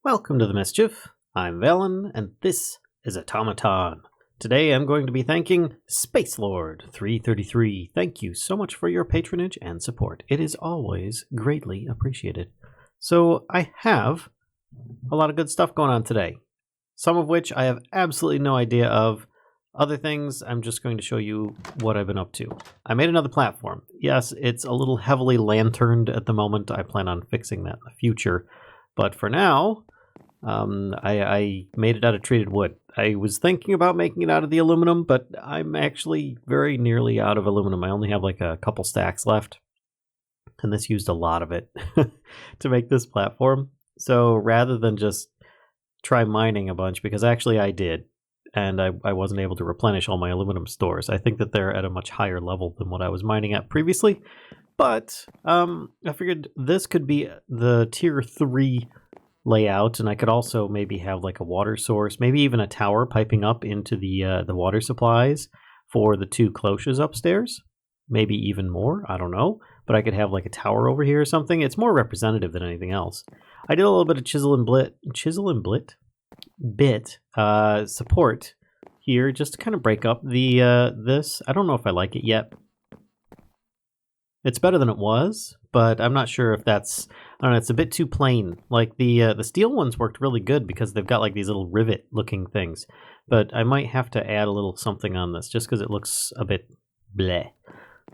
Welcome to the Mischief. I'm Valen, and this is Automaton. Today I'm going to be thanking Space Lord 333. Thank you so much for your patronage and support. It is always greatly appreciated. So I have a lot of good stuff going on today, some of which I have absolutely no idea of. Other things, I'm just going to show you what I've been up to. I made another platform. Yes, it's a little heavily lanterned at the moment. I plan on fixing that in the future. But for now, I made it out of treated wood. I was thinking about making it out of the aluminum, but I'm actually very nearly out of aluminum. I only have like a couple stacks left. And this used a lot of it to make this platform. So rather than just try mining a bunch, because actually I did, and I wasn't able to replenish all my aluminum stores. I think that they're at a much higher level than what I was mining at previously. But I figured this could be the tier 3 layout, and I could also maybe have like a water source, maybe even a tower piping up into the water supplies for the 2 cloches upstairs. Maybe even more, I don't know. But I could have like a tower over here or something. It's more representative than anything else. I did a little bit of chisel and bit support here just to kind of break up the this. I don't know if I like it yet. It's better than it was, but I'm not sure if that's, I don't know, it's a bit too plain. Like the steel ones worked really good because they've got like these little rivet looking things, but I might have to add a little something on this just because it looks a bit bleh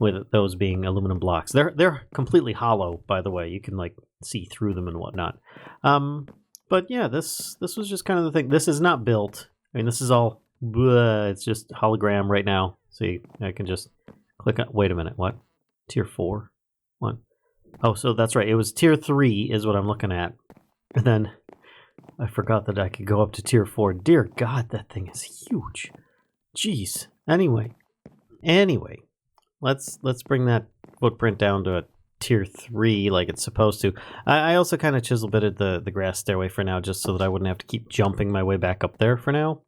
with those being aluminum blocks. They're completely hollow, by the way. You can like see through them and whatnot. But yeah, this was just kind of the thing. This is not built. I mean, this is all, it's just hologram right now. See, I can just click on, wait a minute, what? Tier 4? What? Oh, so that's right. It was tier 3 is what I'm looking at. And then I forgot that I could go up to tier 4. Dear God, that thing is huge. Jeez. Anyway, let's bring that footprint down to a tier 3 like it's supposed to. I also kind of chisel bitted the grass stairway for now just so that I wouldn't have to keep jumping my way back up there for now.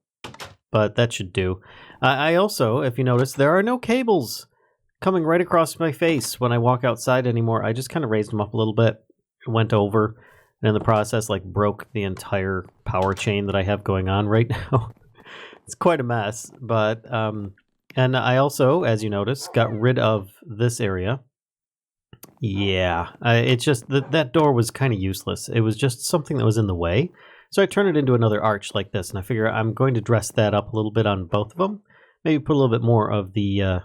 But that should do. I also, if you notice, there are no cables coming right across my face when I walk outside anymore. I just kind of raised them up a little bit, went over, and in the process like broke the entire power chain that I have going on right now. It's quite a mess, but and I also, as you notice, got rid of this area. Yeah, it's just that door was kind of useless. It was just something that was in the way. So I turned it into another arch like this, and I figure I'm going to dress that up a little bit on both of them. Maybe put a little bit more of the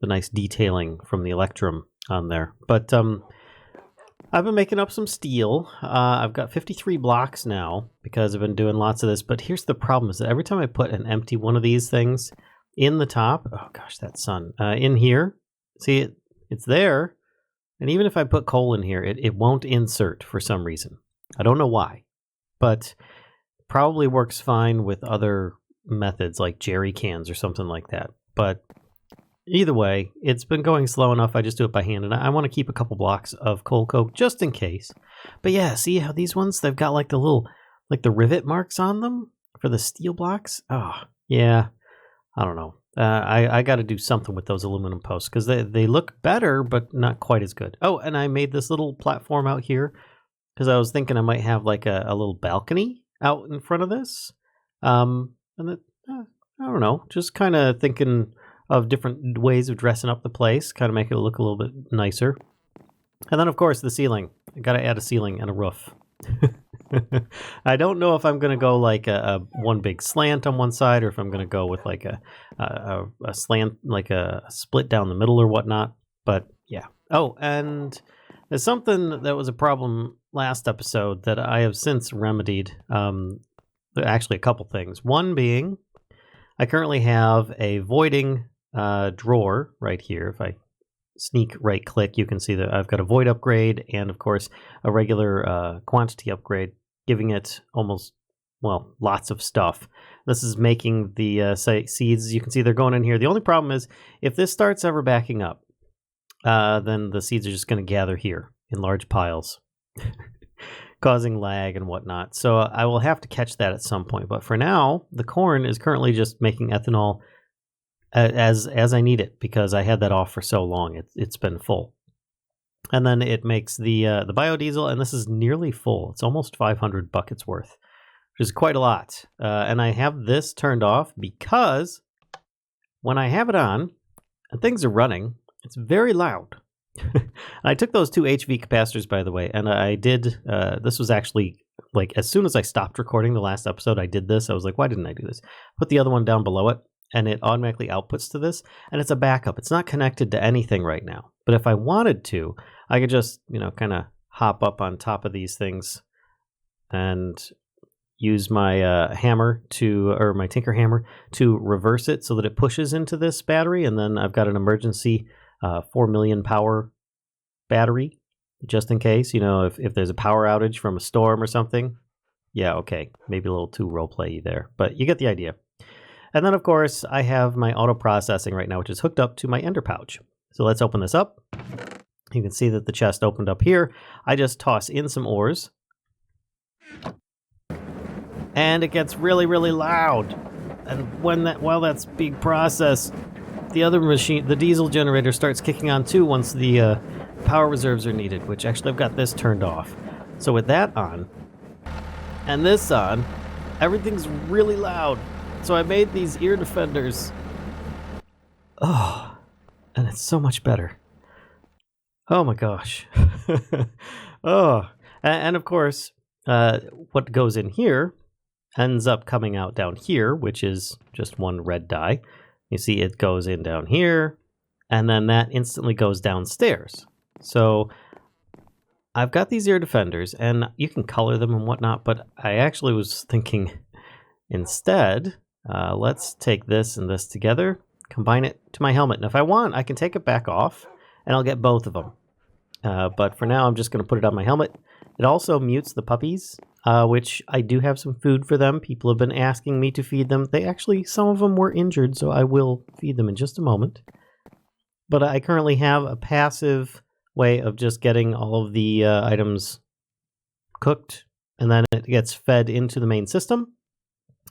nice detailing from the Electrum on there. But I've been making up some steel. I've got 53 blocks now because I've been doing lots of this. But here's the problem: is that every time I put an empty one of these things in the top, oh gosh, that sun in here, see it's there, and even if I put coal in here, it won't insert for some reason. I don't know why, but probably works fine with other methods like jerry cans or something like that. But either way, it's been going slow enough. I just do it by hand, and I want to keep a couple blocks of coal coke just in case. But yeah, see how these ones, they've got like the little, like the rivet marks on them for the steel blocks? Oh, yeah. I don't know. I got to do something with those aluminum posts because they look better, but not quite as good. Oh, and I made this little platform out here because I was thinking I might have like a little balcony out in front of this. And it, I don't know, just kind of thinking of different ways of dressing up the place, kind of make it look a little bit nicer. And then, of course, the ceiling. I got to add a ceiling and a roof. I don't know if I'm going to go like a one big slant on one side or if I'm going to go with like a slant, like a split down the middle or whatnot. But yeah. Oh, and there's something that was a problem last episode that I have since remedied. Actually, a couple things. One being, I currently have a voiding drawer right here. If I sneak right click, you can see that I've got a void upgrade and of course a regular quantity upgrade, giving it almost, well, lots of stuff. This is making the seeds. You can see they're going in here. The only problem is if this starts ever backing up, then the seeds are just going to gather here in large piles, causing lag and whatnot. So I will have to catch that at some point. But for now, the corn is currently just making ethanol as I need it because I had that off for so long. It's been full. And then it makes the biodiesel, and this is nearly full. It's almost 500 buckets worth, which is quite a lot. And I have this turned off because when I have it on and things are running, it's very loud. I took those 2 HV capacitors, by the way, and I did, this was actually, like, as soon as I stopped recording the last episode, I did this. I was like, why didn't I do this? Put the other one down below it, and it automatically outputs to this, and it's a backup. It's not connected to anything right now. But if I wanted to, I could just, kind of hop up on top of these things and use my hammer or my tinker hammer to reverse it so that it pushes into this battery, and then I've got an emergency 4 million power battery just in case, if there's a power outage from a storm or something. Yeah, okay, maybe a little too roleplay there, but you get the idea. And then, of course, I have my auto processing right now, which is hooked up to my ender pouch. So let's open this up. You can see that the chest opened up here. I just toss in some ores, and it gets really, really loud. And while that's being processed, the other machine, the diesel generator, starts kicking on too once the power reserves are needed, which actually I've got this turned off. So with that on and this on, everything's really loud. So I made these ear defenders. Oh, and it's so much better. Oh my gosh. Oh, and of course, what goes in here ends up coming out down here, which is just one red dye. You see it goes in down here, and then that instantly goes downstairs. So I've got these ear defenders, and you can color them and whatnot, but I actually was thinking instead, let's take this and this together, combine it to my helmet. And if I want, I can take it back off, and I'll get both of them. But for now, I'm just going to put it on my helmet. It also mutes the puppies, which I do have some food for them. People have been asking me to feed them. Some of them were injured, so I will feed them in just a moment. But I currently have a passive way of just getting all of the items cooked, and then it gets fed into the main system.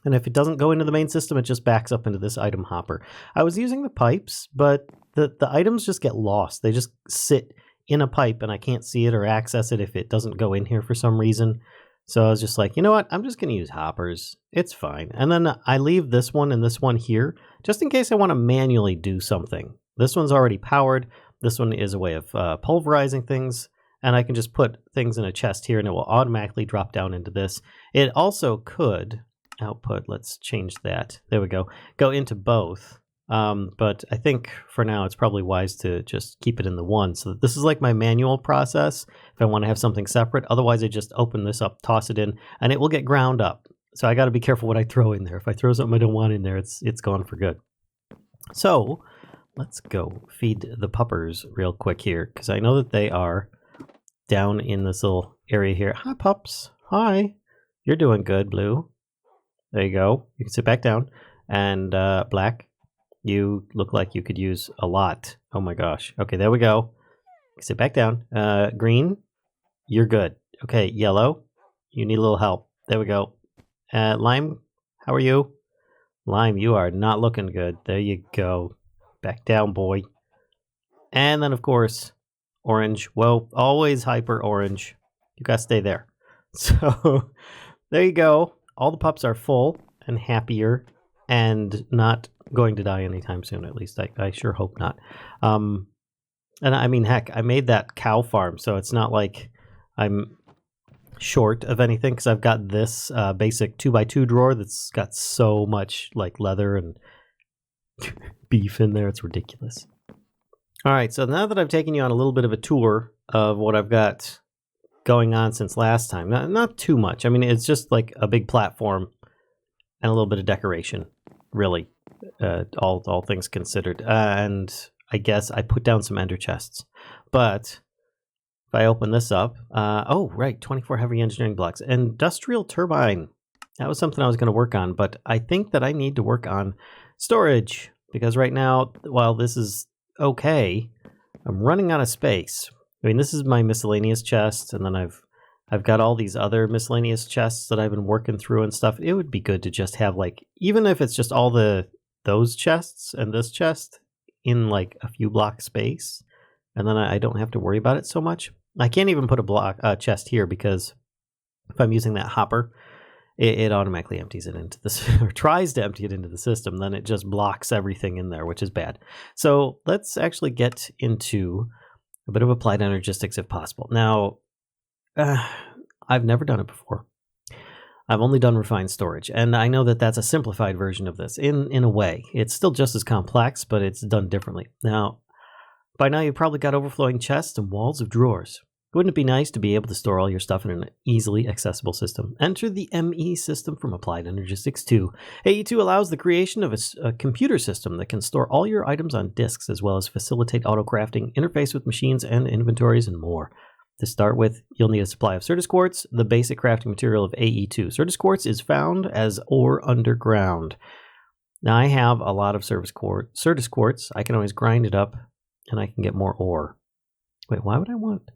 And if it doesn't go into the main system, it just backs up into this item hopper. I was using the pipes, but the items just get lost. They just sit in a pipe, and I can't see it or access it if it doesn't go in here for some reason. So I was just like, you know what? I'm just going to use hoppers. It's fine. And then I leave this one and this one here, just in case I want to manually do something. This one's already powered. This one is a way of pulverizing things, and I can just put things in a chest here, and it will automatically drop down into this. It also could output, let's change that. There we go. Go into both. But I think for now it's probably wise to just keep it in the one. So this is like my manual process if I want to have something separate. Otherwise, I just open this up, toss it in, and it will get ground up. So I got to be careful what I throw in there. If I throw something I don't want in there, it's gone for good. So let's go feed the puppers real quick here, because I know that they are down in this little area here. Hi, pups. Hi. You're doing good, Blue. There you go. You can sit back down. And Black, you look like you could use a lot. Oh my gosh. Okay, there we go. Sit back down. Green, you're good. Okay, Yellow, you need a little help. There we go. Lime, how are you? Lime, you are not looking good. There you go. Back down, boy. And then, of course, Orange. Well, always hyper orange. You gotta stay there. So, there you go. All the pups are full and happier and not going to die anytime soon, at least. I sure hope not. And I mean, heck, I made that cow farm, so it's not like I'm short of anything, because I've got this basic 2x2 drawer that's got so much like leather and beef in there. It's ridiculous. All right, so now that I've taken you on a little bit of a tour of what I've got going on since last time, not too much. I mean, it's just like a big platform and a little bit of decoration, really, all things considered. And I guess I put down some ender chests. But if I open this up, oh, right, 24 heavy engineering blocks. Industrial turbine. That was something I was going to work on, but I think that I need to work on storage, because right now, while this is okay, I'm running out of space. I mean, this is my miscellaneous chest, and then I've got all these other miscellaneous chests that I've been working through and stuff. It would be good to just have, like, even if it's just all those chests and this chest in like a few block space, and then I don't have to worry about it so much. I can't even put a chest here because if I'm using that hopper, it automatically empties it into this, or tries to empty it into the system. Then it just blocks everything in there, which is bad. So let's actually get into a bit of applied energistics if possible. Now, I've never done it before. I've only done refined storage, and I know that that's a simplified version of this in a way. It's still just as complex, but it's done differently. Now, by now you've probably got overflowing chests and walls of drawers. Wouldn't it be nice to be able to store all your stuff in an easily accessible system? Enter the ME system from Applied Energistics 2. AE2 allows the creation of a computer system that can store all your items on disks, as well as facilitate auto-crafting, interface with machines and inventories, and more. To start with, you'll need a supply of Sildurs quartz, the basic crafting material of AE2. Sildurs quartz is found as ore underground. Now, I have a lot of Sildurs quartz. I can always grind it up, and I can get more ore. Wait, why would I want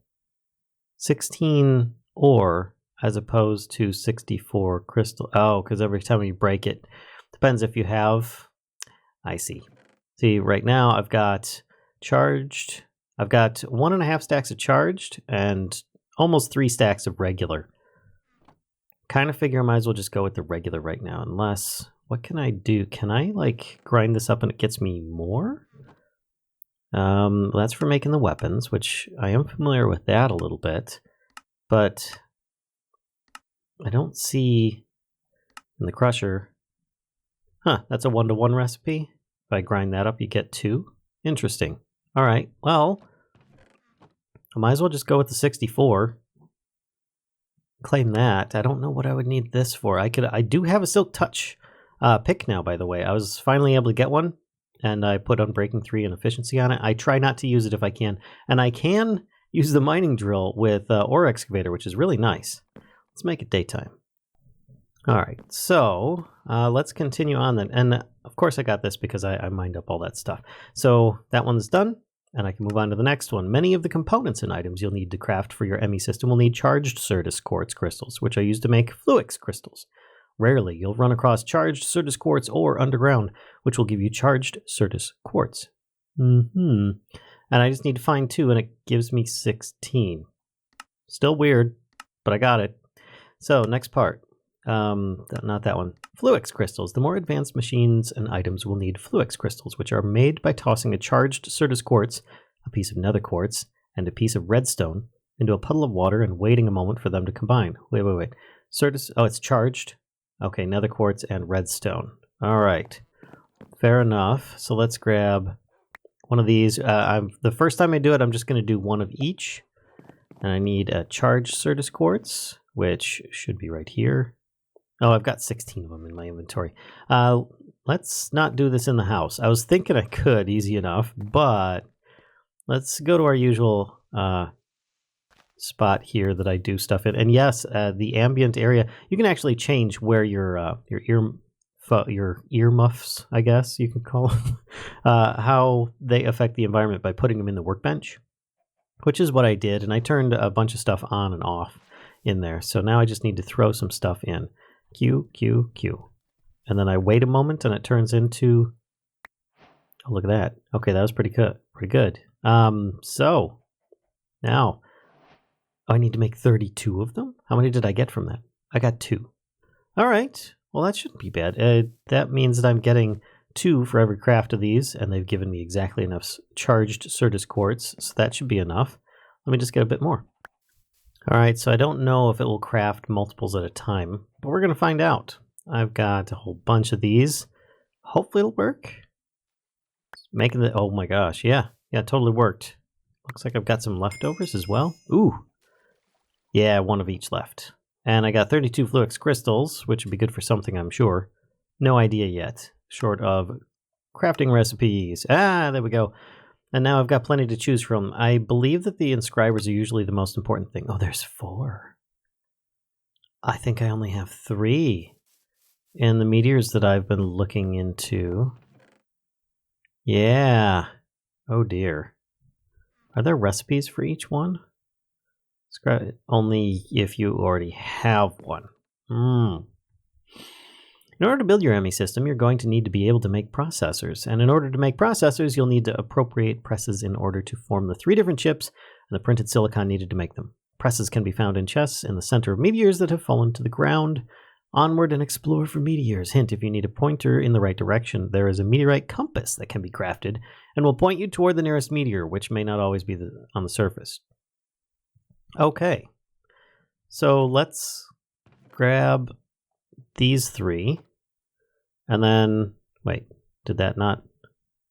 16 ore as opposed to 64 crystal? Oh, because every time you break it, depends if you have. I see. See, right now I've got charged. I've got 1.5 stacks of charged and almost 3 stacks of regular. Kind of figure I might as well just go with the regular right now, unless, what can I do? Can I like grind this up and it gets me more? That's for making the weapons, which I am familiar with that a little bit, but I don't see in the crusher. Huh, that's a 1-to-1 recipe. If I grind that up, you get 2. Interesting. All right, well, I might as well just go with the 64. Claim that. I don't know what I would need this for. I do have a Silk Touch pick now, by the way. I was finally able to get one, and I put Unbreaking 3 and Efficiency on it. I try not to use it if I can. And I can use the mining drill with Ore Excavator, which is really nice. Let's make it daytime. All right, so let's continue on then. And of course I got this because I mined up all that stuff. So that one's done, and I can move on to the next one. Many of the components and items you'll need to craft for your ME system will need charged Sildurs quartz crystals, which I use to make Fluix crystals. Rarely, you'll run across charged Sildurs quartz ore underground, which will give you charged Sildurs quartz. And I just need to find 2, and it gives me 16. Still weird, but I got it. So, next part. Not that one. Fluix crystals. The more advanced machines and items will need Fluix crystals, which are made by tossing a charged Sildurs quartz, a piece of nether quartz, and a piece of redstone into a puddle of water and waiting a moment for them to combine. Wait. Sildurs, oh, it's charged. Okay, nether quartz and redstone. All right, fair enough. So let's grab one of these. The first time I do it, I'm just going to do one of each. And I need a charged Sildurs quartz, which should be right here. Oh, I've got 16 of them in my inventory. Let's not do this in the house. I was thinking I could, easy enough, but let's go to our usual spot here that I do stuff in. And yes, the ambient area, you can actually change where your earmuffs, I guess you can call them, how they affect the environment by putting them in the workbench, which is what I did. And I turned a bunch of stuff on and off in there. So now I just need to throw some stuff in. Q. And then I wait a moment and it turns into, oh, look at that. Okay, that was pretty good. So now I need to make 32 of them. How many did I get from that? I got 2. All right. Well, that shouldn't be bad. That means that I'm getting 2 for every craft of these, and they've given me exactly enough charged Sildurs quartz, so that should be enough. Let me just get a bit more. All right, so I don't know if it will craft multiples at a time, but we're going to find out. I've got a whole bunch of these. Hopefully it'll work. Making the, oh my gosh, yeah, it totally worked. Looks like I've got some leftovers as well. Ooh, yeah, 1 of each left. And I got 32 Fluix crystals, which would be good for something, I'm sure. No idea yet, short of crafting recipes. Ah, there we go. And now I've got plenty to choose from. I believe that the inscribers are usually the most important thing. Oh, there's 4. I think I only have 3 in the meteors that I've been looking into. Yeah. Oh dear. Are there recipes for each one? Only if you already have one. In order to build your ME system, you're going to need to be able to make processors. And in order to make processors, you'll need to appropriate presses in order to form the 3 different chips and the printed silicon needed to make them. Presses can be found in chests in the center of meteors that have fallen to the ground. Onward and explore for meteors. Hint, if you need a pointer in the right direction, there is a meteorite compass that can be crafted and will point you toward the nearest meteor, which may not always be on the surface. Okay. So let's grab these 3. And then, wait, did that not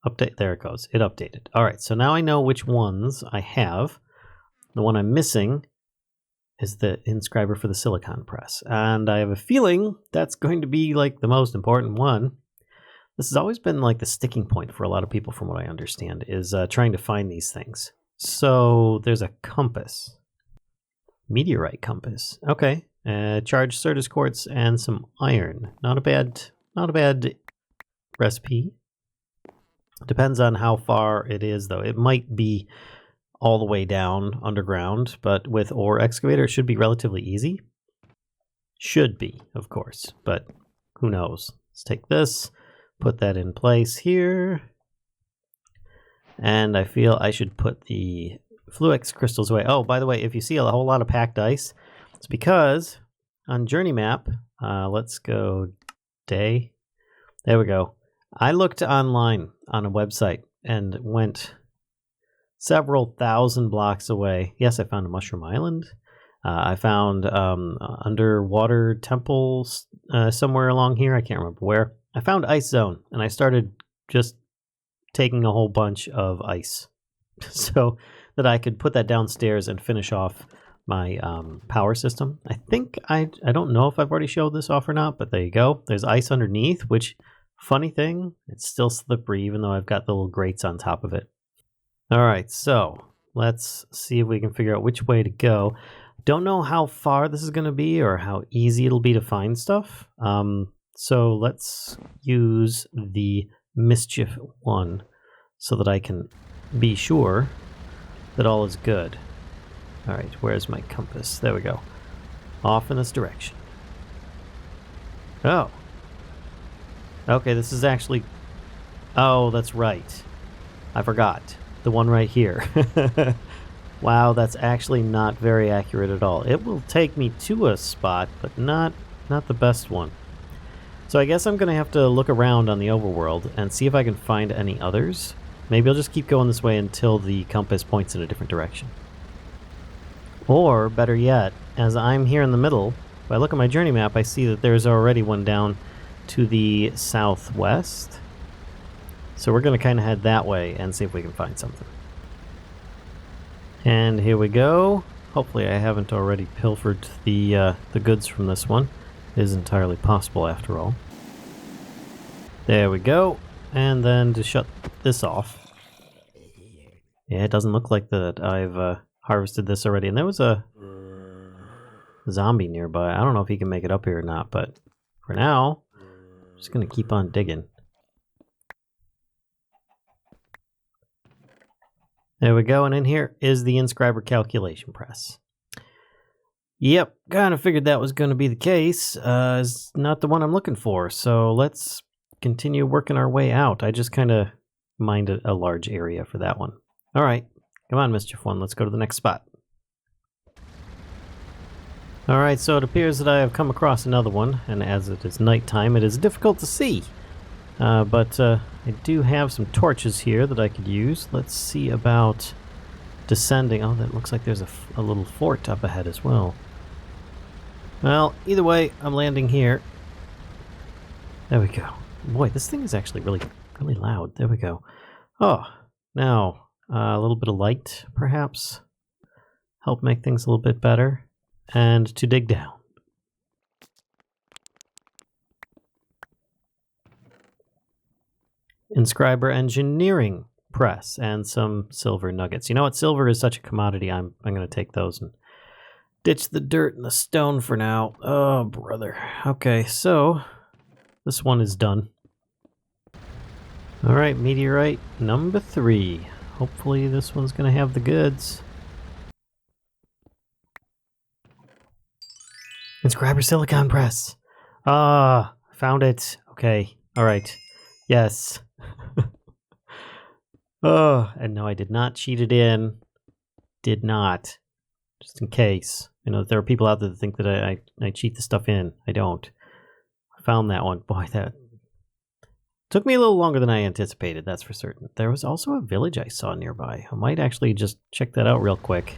update? There it goes. It updated. All right, so now I know which ones I have. The one I'm missing is the inscriber for the silicon press. And I have a feeling that's going to be like the most important one. This has always been like the sticking point for a lot of people from what I understand, is trying to find these things. So there's a compass. Meteorite compass. Okay. Charged Sildurs quartz and some iron. Not a bad recipe. Depends on how far it is, though. It might be all the way down underground, but with ore excavator it should be relatively easy. Should be, of course, but who knows. Let's take this, put that in place here, and I feel I should put the Fluix crystals away. Oh, by the way, if you see a whole lot of packed ice, it's because on journey map, let's go day. There we go. I looked online on a website and went several thousand blocks away. Yes, I found a mushroom island. I found underwater temples somewhere along here. I can't remember where. I found ice zone, and I started just taking a whole bunch of ice so that I could put that downstairs and finish off my power system. I think I don't know if I've already showed this off or not, but there you go. There's ice underneath, which, funny thing, it's still slippery even though I've got the little grates on top of it. All right, so let's see if we can figure out which way to go. Don't know how far this is going to be or how easy it'll be to find stuff. So let's use the Mischief one so that I can be sure that all is good. All right, where's my compass? There we go. Off in this direction. Oh. Okay, this is actually... Oh, that's right. I forgot. The one right here. Wow, that's actually not very accurate at all. It will take me to a spot, but not the best one. So I guess I'm going to have to look around on the overworld and see if I can find any others. Maybe I'll just keep going this way until the compass points in a different direction. Or, better yet, as I'm here in the middle, if I look at my journey map, I see that there's already one down to the southwest. So we're going to kind of head that way and see if we can find something. And here we go. Hopefully I haven't already pilfered the goods from this one. It is entirely possible after all. There we go. And then to shut this off. Yeah, it doesn't look like that I've harvested this already. And there was a zombie nearby. I don't know if he can make it up here or not, but for now, I'm just going to keep on digging. There we go, and in here is the inscriber calculation press. Yep, kind of figured that was going to be the case. It's not the one I'm looking for, so let's continue working our way out. I just kind of mined a large area for that one. All right, come on, Mischief One, let's go to the next spot. All right, so it appears that I have come across another one, and as it is nighttime, it is difficult to see. But I do have some torches here that I could use. Let's see about descending. Oh, that looks like there's a little fort up ahead as well. Well, either way, I'm landing here. There we go. Boy, this thing is actually really loud. There we go. Oh, now a little bit of light, perhaps, help make things a little bit better. And to dig down. Inscriber Engineering press and some silver nuggets. You know what? Silver is such a commodity. I'm going to take those and ditch the dirt and the stone for now. Oh, brother. Okay, so this one is done. All right, meteorite number 3. Hopefully this one's going to have the goods. Inscriber silicon press. Ah, Found it. Okay. All right. Yes. Oh, and no, I did not cheat it in. Did not. Just in case. You know, there are people out there that think that I cheat the stuff in. I don't. I found that one. Boy, that took me a little longer than I anticipated, that's for certain. There was also a village I saw nearby. I might actually just check that out real quick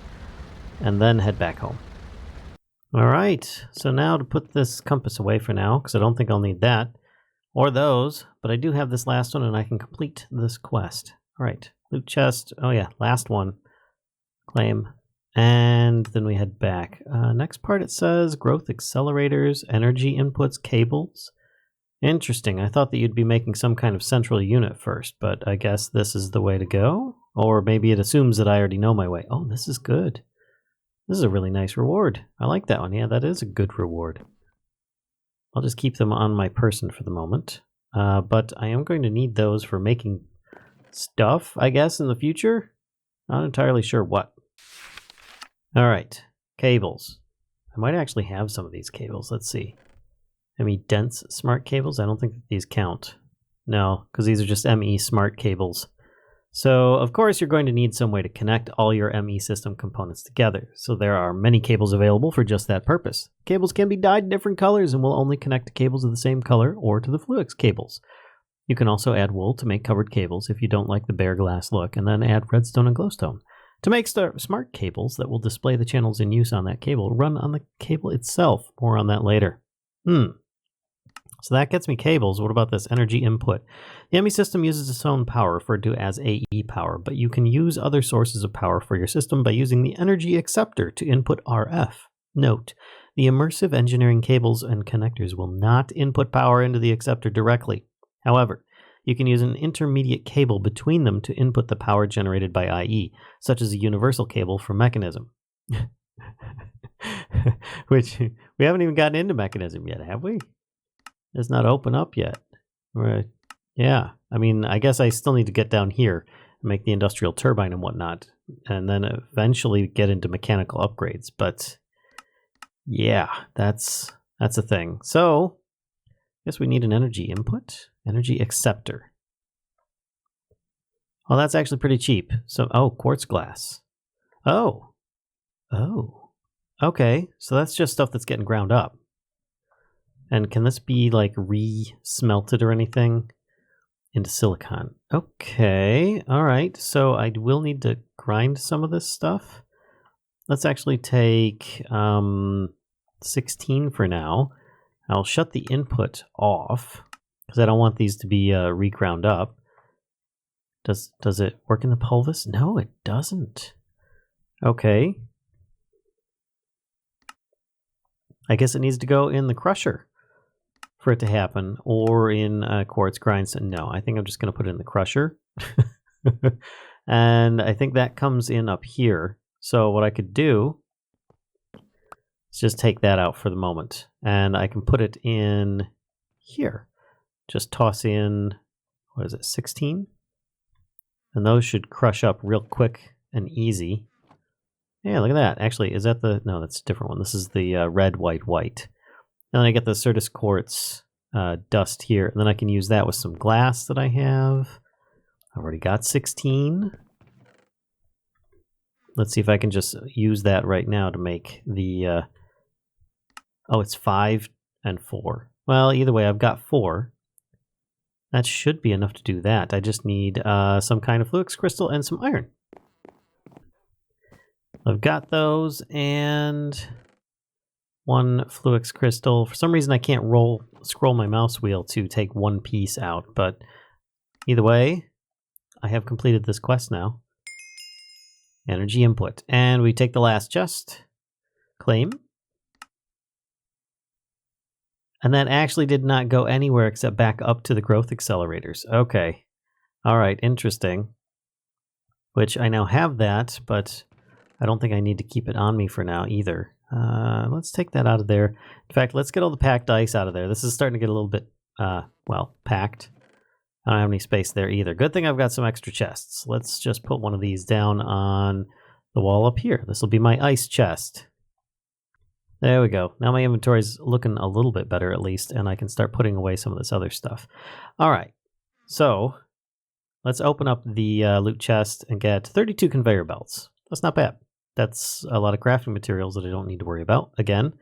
and then head back home. Alright, so now to put this compass away for now, because I don't think I'll need that. Or those, but I do have this last one and I can complete this quest. Alright, loot chest. Oh yeah, last one. Claim. And then we head back. Next part it says growth accelerators, energy inputs, cables. Interesting. I thought that you'd be making some kind of central unit first, but I guess this is the way to go. Or maybe it assumes that I already know my way. Oh, this is good. This is a really nice reward. I like that one. Yeah, that is a good reward. I'll just keep them on my person for the moment. But I am going to need those for making stuff, I guess, in the future. Not entirely sure what. Alright, cables. I might actually have some of these cables. Let's see. ME dense smart cables? I don't think that these count. No, because these are just ME smart cables. So, of course, you're going to need some way to connect all your ME system components together. So there are many cables available for just that purpose. Cables can be dyed in different colors and will only connect to cables of the same color or to the Fluix cables. You can also add wool to make covered cables if you don't like the bare glass look, and then add redstone and glowstone. To make smart cables that will display the channels in use on that cable, run on the cable itself. More on that later. So that gets me cables. What about this energy input? The ME system uses its own power, referred to as AE power, but you can use other sources of power for your system by using the energy acceptor to input RF. Note, the immersive engineering cables and connectors will not input power into the acceptor directly. However, you can use an intermediate cable between them to input the power generated by IE, such as a universal cable from Mekanism. Which, we haven't even gotten into Mekanism yet, have we? It's not open up yet. Right. Yeah. I mean, I guess I still need to get down here and make the industrial turbine and whatnot, and then eventually get into mechanical upgrades. But yeah, that's a thing. So I guess we need an energy input, energy acceptor. Well, that's actually pretty cheap. So, oh, quartz glass. Oh. Okay. So that's just stuff that's getting ground up. And can this be like re-smelted or anything into silicon? Okay, all right. So I will need to grind some of this stuff. Let's actually take 16 for now. I'll shut the input off because I don't want these to be re-ground up. Does it work in the pulvis? No, it doesn't. Okay. I guess it needs to go in the crusher for it to happen, or in quartz grinds. No, I think I'm just going to put it in the crusher. And I think that comes in up here. So what I could do is just take that out for the moment, and I can put it in here. Just toss in, what is it, 16? And those should crush up real quick and easy. Yeah, look at that. Actually, is that the... No, that's a different one. This is the red, white, white. And then I get the Sildurs quartz dust here, and then I can use that with some glass that I have. I've already got 16. Let's see if I can just use that right now to make the... Oh, it's 5 and 4. Well, either way, I've got 4. That should be enough to do that. I just need some kind of Fluix crystal and some iron. I've got those, and... 1 Fluix crystal. For some reason I can't scroll my mouse wheel to take one piece out, but either way, I have completed this quest now. Energy input. And we take the last chest. Claim. And that actually did not go anywhere except back up to the growth accelerators. Okay. Alright, interesting. Which I now have that, but I don't think I need to keep it on me for now either. Let's take that out of there. In fact, let's get all the packed ice out of there. This is starting to get a little bit, well, packed. I don't have any space there either. Good thing I've got some extra chests. Let's just put one of these down on the wall up here. This will be my ice chest. There we go. Now my inventory's looking a little bit better at least, and I can start putting away some of this other stuff. All right, so let's open up the loot chest and get 32 conveyor belts. That's not bad. That's a lot of crafting materials that I don't need to worry about again.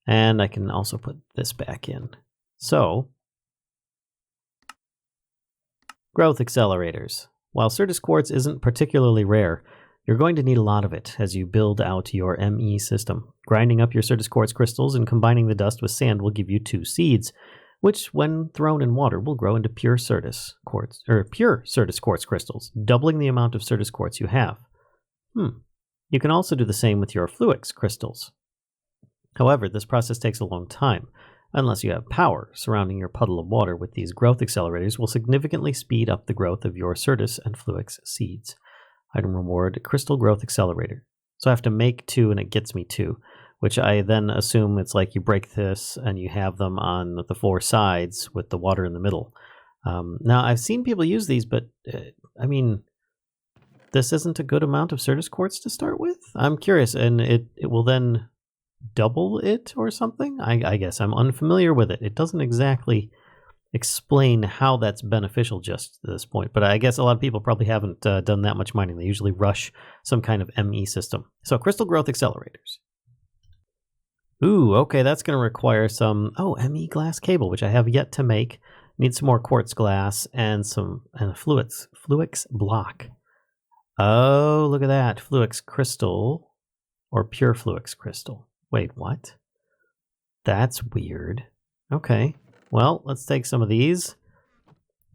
And I can also put this back in. So, growth accelerators. While Sildurs quartz isn't particularly rare, you're going to need a lot of it as you build out your ME system. Grinding up your Sildurs quartz crystals and combining the dust with sand will give you 2 seeds, which, when thrown in water, will grow into pure Sildurs quartz crystals, doubling the amount of Sildurs quartz you have. You can also do the same with your Fluix crystals. However, this process takes a long time. Unless you have power, surrounding your puddle of water with these growth accelerators will significantly speed up the growth of your Sildurs and Fluix seeds. Item reward, Crystal Growth Accelerator. So I have to make 2 and it gets me 2, which I then assume it's like you break this and you have them on the 4 sides with the water in the middle. Now, I've seen people use these, but I mean, this isn't a good amount of Sildurs quartz to start with? I'm curious, and it will then double it or something? I guess I'm unfamiliar with it. It doesn't exactly explain how that's beneficial just at this point, but I guess a lot of people probably haven't done that much mining. They usually rush some kind of ME system. So crystal growth accelerators. Ooh, okay, that's going to require some, ME glass cable, which I have yet to make. Need some more quartz glass and a Fluix block. Oh, look at that. Fluix crystal or pure Fluix crystal. Wait, what? That's weird. Okay. Well, let's take some of these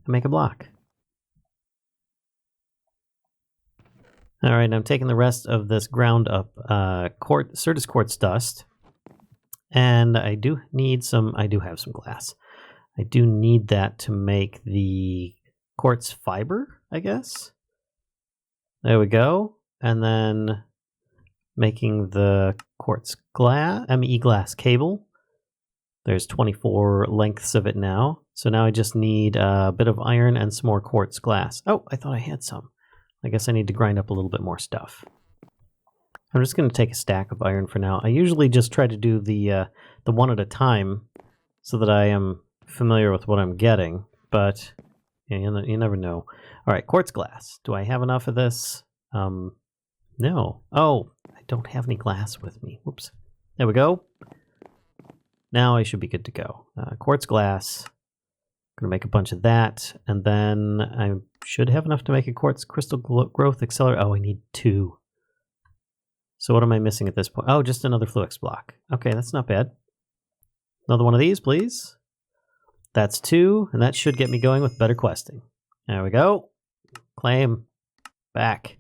and make a block. All right, I'm taking the rest of this ground up Sildurs quartz dust. And I do have some glass. I do need that to make the quartz fiber, I guess. There we go. And then making the quartz ME glass cable. There's 24 lengths of it now. So now I just need a bit of iron and some more quartz glass. Oh, I thought I had some. I guess I need to grind up a little bit more stuff. I'm just going to take a stack of iron for now. I usually just try to do the one at a time so that I am familiar with what I'm getting. But yeah, you never know. All right, quartz glass. Do I have enough of this? No. Oh, I don't have any glass with me. Whoops. There we go. Now I should be good to go. Quartz glass. I'm going to make a bunch of that. And then I should have enough to make a quartz crystal growth accelerator. Oh, I need 2. So what am I missing at this point? Oh, just another Fluix block. Okay, that's not bad. Another one of these, please. That's 2, and that should get me going with better questing. There we go. Claim. Back.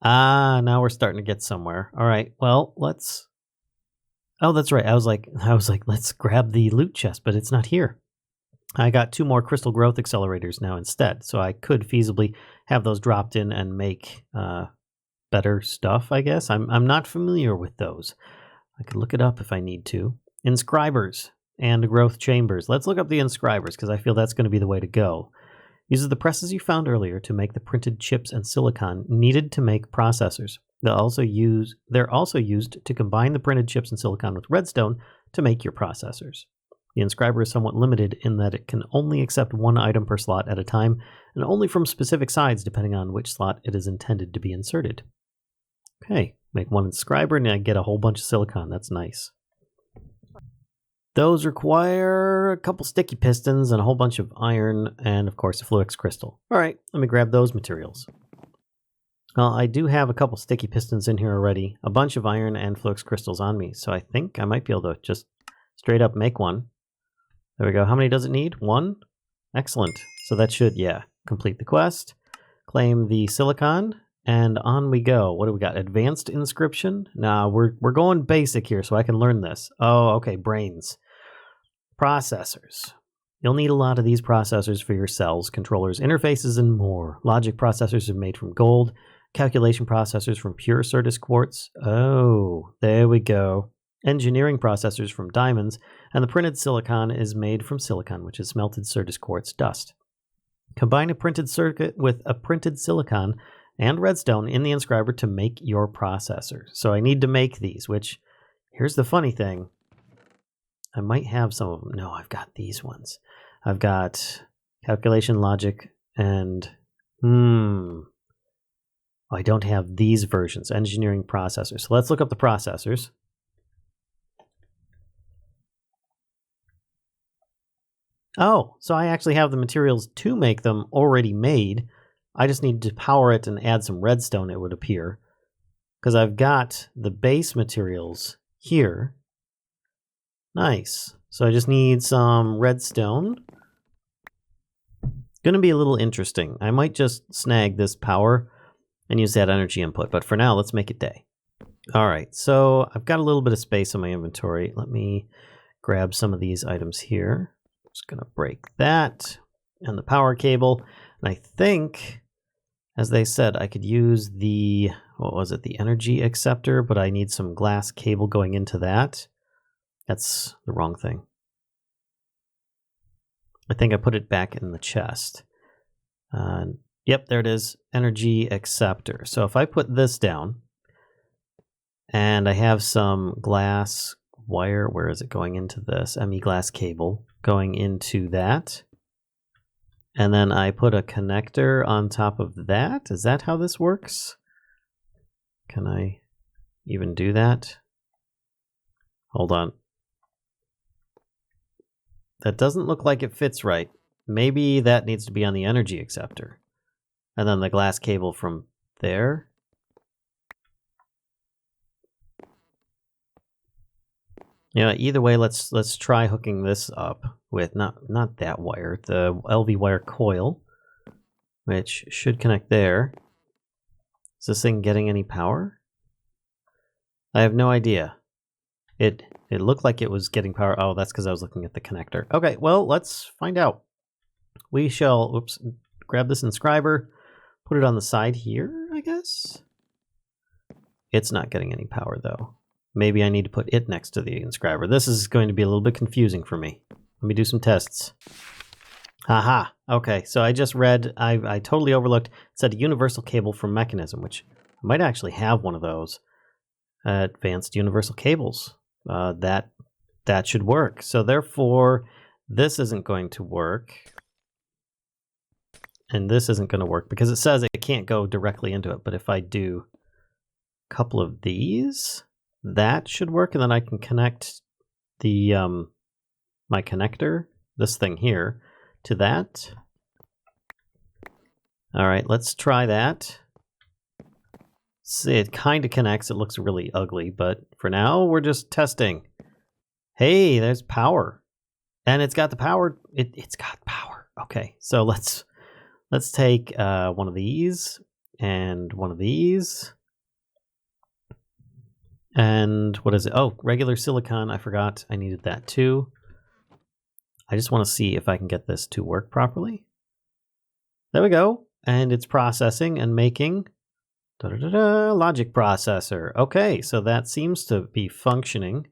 Now we're starting to get somewhere. All right, well, let's... Oh, that's right. I was like, let's grab the loot chest, but it's not here. I got 2 more crystal growth accelerators now instead, so I could feasibly have those dropped in and make better stuff, I guess. I'm not familiar with those. I could look it up if I need to. Inscribers and growth chambers. Let's look up the inscribers because I feel that's going to be the way to go. Uses the presses you found earlier to make the printed chips and silicon needed to make processors. They're also used to combine the printed chips and silicon with redstone to make your processors. The inscriber is somewhat limited in that it can only accept 1 item per slot at a time, and only from specific sides depending on which slot it is intended to be inserted. Okay, make 1 inscriber and I get a whole bunch of silicon. That's nice. Those require a couple sticky pistons and a whole bunch of iron and, of course, a Fluix crystal. All right, let me grab those materials. Well, I do have a couple sticky pistons in here already, a bunch of iron and Fluix crystals on me, so I think I might be able to just straight up make one. There we go. How many does it need? 1? Excellent. So that should, complete the quest. Claim the silicon, and on we go. What do we got? Advanced inscription? Nah, we're going basic here, so I can learn this. Oh, okay, brains. Processors. You'll need a lot of these processors for your cells, controllers, interfaces, and more. Logic processors are made from gold. Calculation processors from pure Sildurs quartz. Oh, there we go. Engineering processors from diamonds, and the printed silicon is made from silicon, which is smelted Sildurs quartz dust. Combine a printed circuit with a printed silicon and redstone in the inscriber to make your processor. So I need to make these, which Here's the funny thing. I might have some of them. No, I've got these ones. I've got calculation, logic, and I don't have these versions, engineering processors. So let's look up the processors. Oh, so I actually have the materials to make them already made. I just need to power it and add some redstone, it would appear. Because I've got the base materials here. Nice. So I just need some redstone. Going to be a little interesting. I might just snag this power and use that energy input. But for now, let's make it day. All right, so I've got a little bit of space in my inventory. Let me grab some of these items here. Just going to break that and the power cable. And I think, as they said, I could use the, what was it, the energy acceptor, but I need some glass cable going into that. That's the wrong thing. I think I put it back in the chest. Yep, there it is, energy acceptor. So if I put this down, and I have some glass wire, where is it going into this? ME glass cable going into that. And then I put a connector on top of that. Is that how this works? Can I even do that? Hold on. That doesn't look like it fits right. Maybe that needs to be on the energy acceptor. And then the glass cable from there. Yeah, either way, let's try hooking this up with not that wire, the LV wire coil, which should connect there. Is this thing getting any power? I have no idea. It looked like it was getting power. Oh, that's because I was looking at the connector. Okay, well, let's find out. We shall, grab this inscriber, put it on the side here, I guess. It's not getting any power, though. Maybe I need to put it next to the inscriber. This is going to be a little bit confusing for me. Let me do some tests. Haha. Okay, so I just read, I totally overlooked, it said a universal cable from Mekanism, which I might actually have one of those. Advanced universal cables. That should work. So therefore, this isn't going to work. And this isn't going to work because it says it can't go directly into it. But if I do a couple of these, that should work. And then I can connect the my connector, this thing here, to that. All right, let's try that. See, it kind of connects. It looks really ugly, but for now, we're just testing. Hey, there's power. And it's got the power. It's got power. Okay, so let's take one of these and one of these. And what is it? Oh, regular silicon. I forgot I needed that too. I just want to see if I can get this to work properly. There we go. And it's processing and making logic processor. Okay, so that seems to be functioning.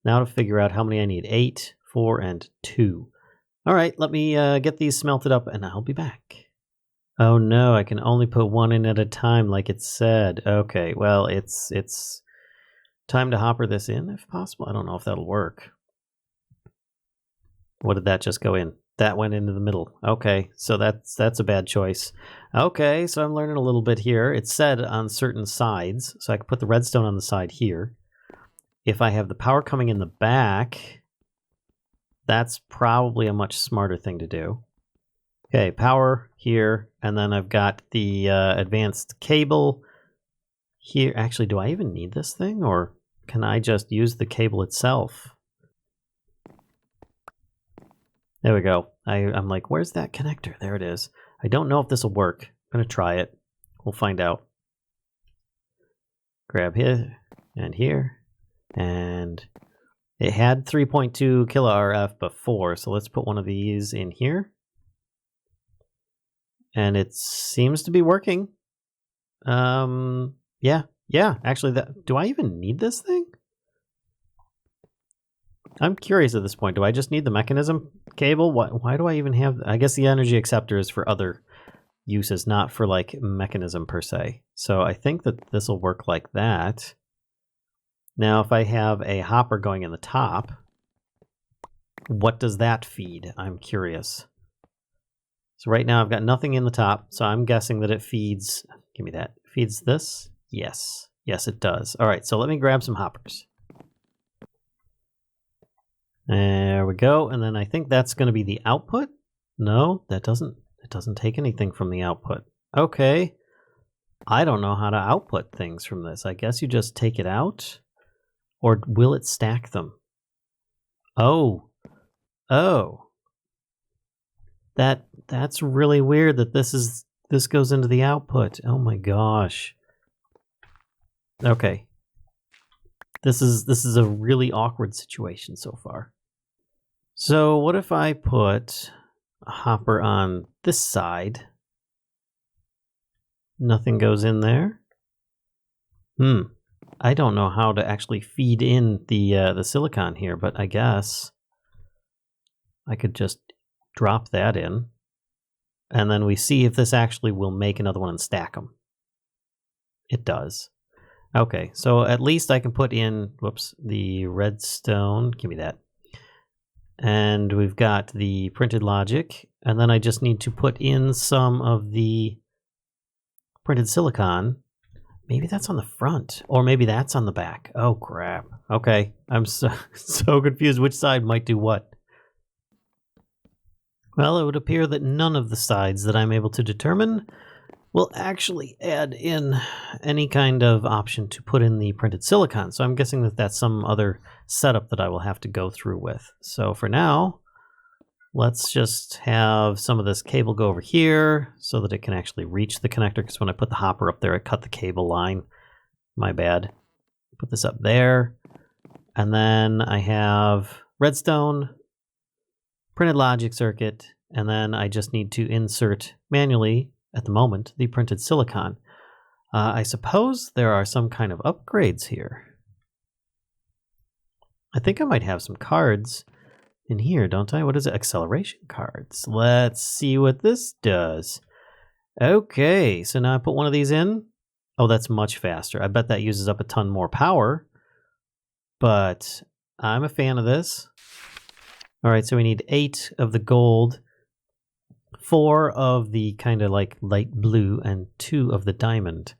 Now to figure out how many I need. 8, 4, and 2. All right, let me get these smelted up and I'll be back. Oh no, I can only put one in at a time like it said. Okay, well, it's time to hopper this in if possible. I don't know if that'll work. What did that just go in? That went into the middle. Okay, so that's a bad choice. Okay, so I'm learning a little bit here. It said on certain sides, so I can put the redstone on the side here. If I have the power coming in the back, that's probably a much smarter thing to do. Okay, power here, and then I've got the advanced cable here. Actually, do I even need this thing, or can I just use the cable itself? There we go. I'm like, where's that connector? There it is. I don't know if this will work. I'm going to try it. We'll find out. Grab here and here. And it had 3.2 kilo RF before, so let's put one of these in here. And it seems to be working. Yeah, actually, do I even need this thing? I'm curious at this point. Do I just need the Mekanism cable? Why do I even have... I guess the energy acceptor is for other uses, not for, like, Mekanism per se. So I think that this will work like that. Now, if I have a hopper going in the top, what does that feed? I'm curious. So right now I've got nothing in the top, so I'm guessing that it feeds... Give me that. Feeds this? Yes. Yes, it does. All right, so let me grab some hoppers. There we go, and then I think that's going to be the output. No, that doesn't. It doesn't take anything from the output. Okay. I don't know how to output things from this. I guess you just take it out, or will it stack them? Oh. Oh. That's really weird that this goes into the output. Oh my gosh. Okay. This is a really awkward situation so far. So what if I put a hopper on this side? Nothing goes in there. I don't know how to actually feed in the silicon here, but I guess I could just drop that in, and then we see if this actually will make another one and stack them. It does. Okay, so at least I can put in, whoops, the redstone. Give me that. And we've got the printed logic, and then I just need to put in some of the printed silicon. Maybe that's on the front, or maybe that's on the back. Oh crap. Okay, I'm so confused which side might do what. Well, it would appear that none of the sides that I'm able to determine will actually add in any kind of option to put in the printed silicon. So I'm guessing that that's some other setup that I will have to go through with. So for now, let's just have some of this cable go over here so that it can actually reach the connector, because when I put the hopper up there, I cut the cable line. My bad. Put this up there. And then I have redstone, printed logic circuit, and then I just need to insert manually, at the moment, the printed silicon. I suppose there are some kind of upgrades here. I think I might have some cards in here, don't I? What is it? Acceleration cards. Let's see what this does. Okay, so now I put one of these in. Oh, that's much faster. I bet that uses up a ton more power, but I'm a fan of this. All right, so we need 8 of the gold, 4 of the kind of like light blue, and 2 of the diamond.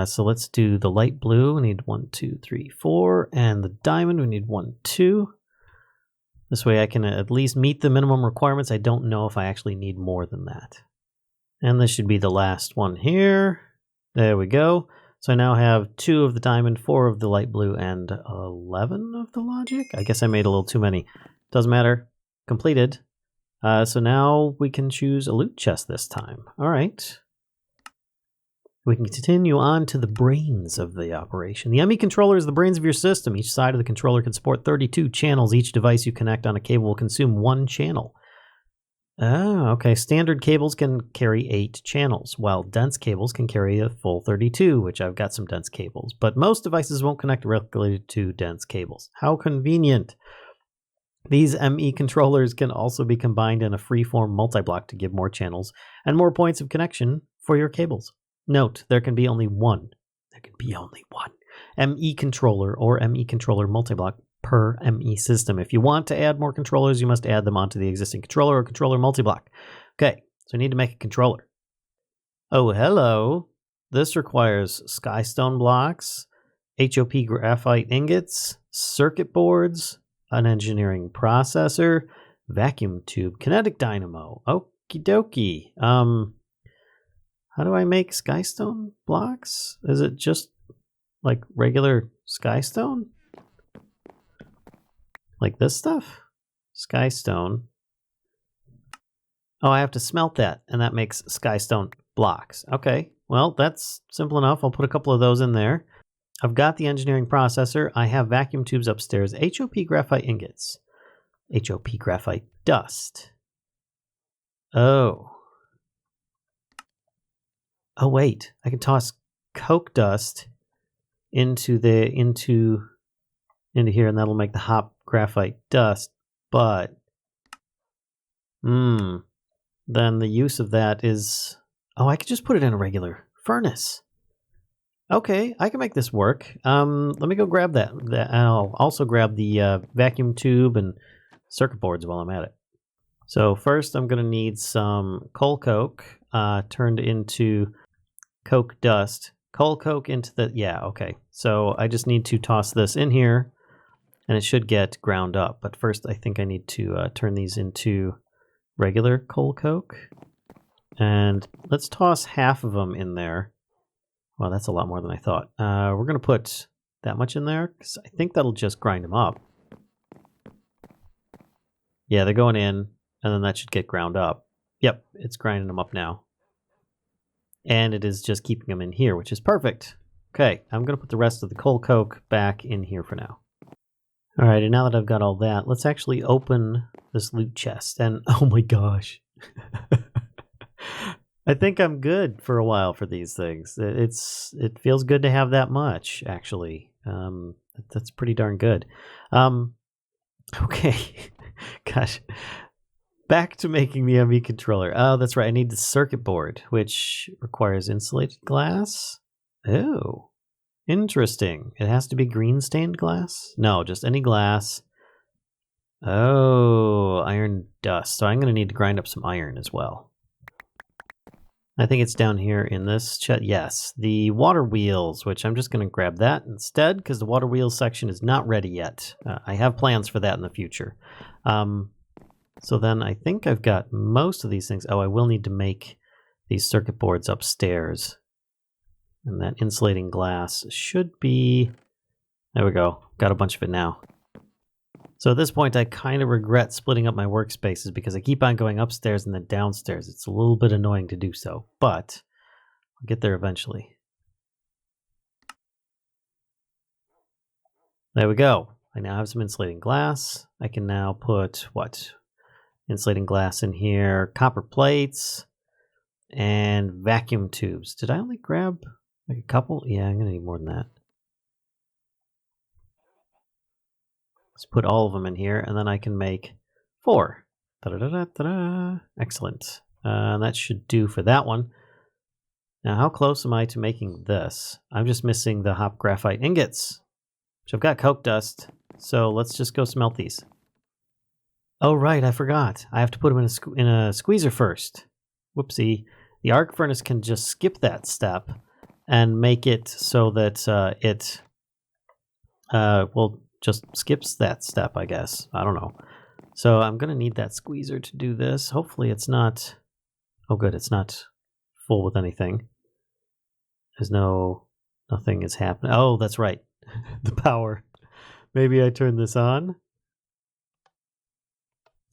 So let's do the light blue. We need 1, 2, 3, 4, and the diamond we need 1, 2. This way I can at least meet the minimum requirements. I don't know if I actually need more than that. And this should be the last one here. There we go. So I now have 2 of the diamond, 4 of the light blue, and 11 of the logic. I guess I made a little too many. Doesn't matter. Completed. So now we can choose a loot chest this time. All right. We can continue on to the brains of the operation. The ME controller is the brains of your system. Each side of the controller can support 32 channels. Each device you connect on a cable will consume 1 channel. Oh, okay. Standard cables can carry 8 channels, while dense cables can carry a full 32, which I've got some dense cables. But most devices won't connect directly to dense cables. How convenient. These ME controllers can also be combined in a freeform multi-block to give more channels and more points of connection for your cables. Note, there can be only one. There can be only one ME controller or ME controller multi-block per ME system. If you want to add more controllers, you must add them onto the existing controller or controller multi-block. Okay, so I need to make a controller. Oh, hello. This requires skystone blocks, HOP graphite ingots, circuit boards, an engineering processor, vacuum tube, kinetic dynamo. Okie dokie. How do I make skystone blocks? Is it just like regular skystone? Like this stuff? Skystone. Oh, I have to smelt that, and that makes skystone blocks. Okay, well, that's simple enough. I'll put a couple of those in there. I've got the engineering processor. I have vacuum tubes upstairs. HOP graphite ingots. HOP graphite dust. Oh. Oh, wait. I can toss coke dust into here, and that'll make the hop graphite dust. But, then the use of that is... Oh, I could just put it in a regular furnace. Okay, I can make this work. Let me go grab that. I'll also grab the vacuum tube and circuit boards while I'm at it. So first I'm going to need some coal coke turned into coke dust. Coal coke into the... Yeah, okay. So I just need to toss this in here and it should get ground up. But first I think I need to turn these into regular coal coke. And let's toss half of them in there. Well, that's a lot more than I thought. We're going to put that much in there because I think that'll just grind them up. Yeah, they're going in, and then that should get ground up. Yep, it's grinding them up now. And it is just keeping them in here, which is perfect. Okay, I'm going to put the rest of the coal coke back in here for now. All right, and now that I've got all that, let's actually open this loot chest. And oh my gosh. I think I'm good for a while for these things. It feels good to have that much, actually. That's pretty darn good. Okay. Gosh. Back to making the ME controller. Oh, that's right. I need the circuit board, which requires insulated glass. Oh, interesting. It has to be green stained glass? No, just any glass. Oh, iron dust. So I'm going to need to grind up some iron as well. I think it's down here in this chat. Yes, the water wheels, which I'm just going to grab that instead because the water wheels section is not ready yet. I have plans for that in the future. So then I think I've got most of these things. Oh, I will need to make these circuit boards upstairs. And that insulating glass should be... There we go. Got a bunch of it now. So at this point, I kind of regret splitting up my workspaces because I keep on going upstairs and then downstairs. It's a little bit annoying to do so, but I'll get there eventually. There we go. I now have some insulating glass. I can now put, what? Insulating glass in here, copper plates, and vacuum tubes. Did I only grab like a couple? Yeah, I'm going to need more than that. Let's put all of them in here, and then I can make 4. Da-da-da-da-da-da. Excellent. That should do for that one. Now, how close am I to making this? I'm just missing the hop graphite ingots, which I've got coke dust. So let's just go smelt these. Oh, right, I forgot. I have to put them in a squeezer first. Whoopsie. The arc furnace can just skip that step and make it so that it just skips that step, I guess. I don't know. So I'm going to need that squeezer to do this. Hopefully it's not... Oh, good. It's not full with anything. There's nothing is happening. Oh, that's right. The power. Maybe I turn this on.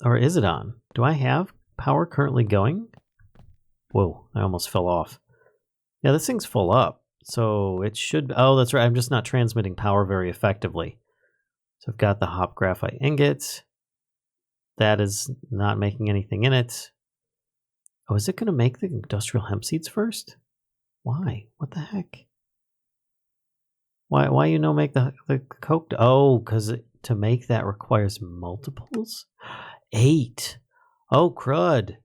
Or is it on? Do I have power currently going? Whoa, I almost fell off. Yeah, this thing's full up. So it should... Oh, that's right. I'm just not transmitting power very effectively. So I've got the hop graphite ingot. That is not making anything in it. Oh, is it going to make the industrial hemp seeds first? Why? What the heck? Why you no make the coke? Oh, because to make that requires multiples? 8. Oh, crud.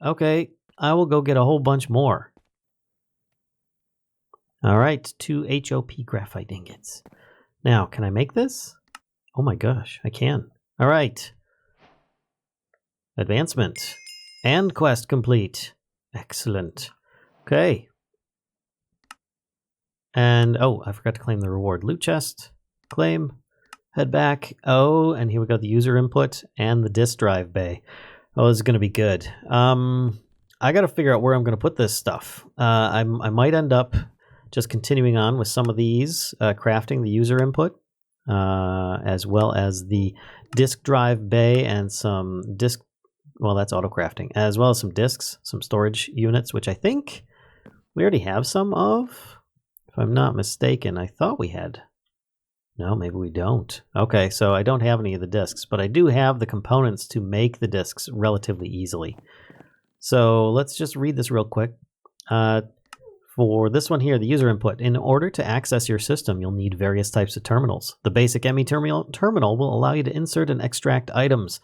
Okay, I will go get a whole bunch more. All right, 2 HOP graphite ingots. Now, can I make this? Oh my gosh, I can. All right. Advancement. And quest complete. Excellent. Okay. And, oh, I forgot to claim the reward. Loot chest. Claim. Head back. Oh, and here we go. The user input and the disk drive bay. Oh, this is going to be good. I got to figure out where I'm going to put this stuff. I might end up just continuing on with some of these, crafting the user input, as well as the disk drive bay and some disk, well, that's auto crafting, as well as some disks, some storage units, which I think we already have some of. If I'm not mistaken, I thought we had. No, maybe we don't. Okay, so I don't have any of the disks, but I do have the components to make the disks relatively easily. So let's just read this real quick. For this one here, the user input. In order to access your system, you'll need various types of terminals. The basic ME terminal will allow you to insert and extract items.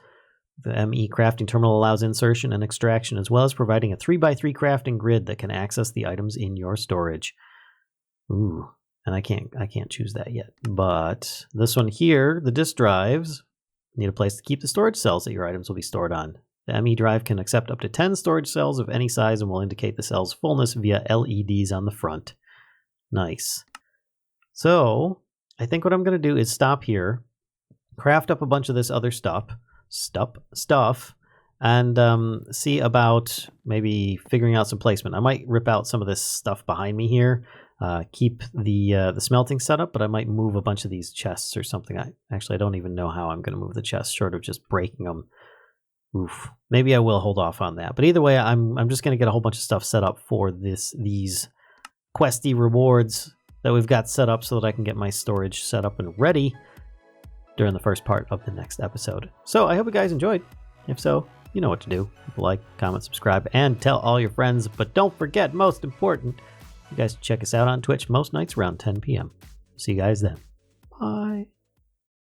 The ME crafting terminal allows insertion and extraction, as well as providing a 3x3 crafting grid that can access the items in your storage. Ooh, and I can't choose that yet. But this one here, the disk drives, need a place to keep the storage cells that your items will be stored on. The ME drive can accept up to 10 storage cells of any size and will indicate the cell's fullness via LEDs on the front. Nice. So I think what I'm going to do is stop here, craft up a bunch of this other stuff, and see about maybe figuring out some placement. I might rip out some of this stuff behind me here, keep the smelting set up, but I might move a bunch of these chests or something. I don't even know how I'm going to move the chests, short of just breaking them. Oof. Maybe I will hold off on that. But either way, I'm just going to get a whole bunch of stuff set up for these questy rewards that we've got set up so that I can get my storage set up and ready during the first part of the next episode. So I hope you guys enjoyed. If so, you know what to do. Like, comment, subscribe, and tell all your friends. But don't forget, most important, you guys check us out on Twitch most nights around 10 p.m. See you guys then.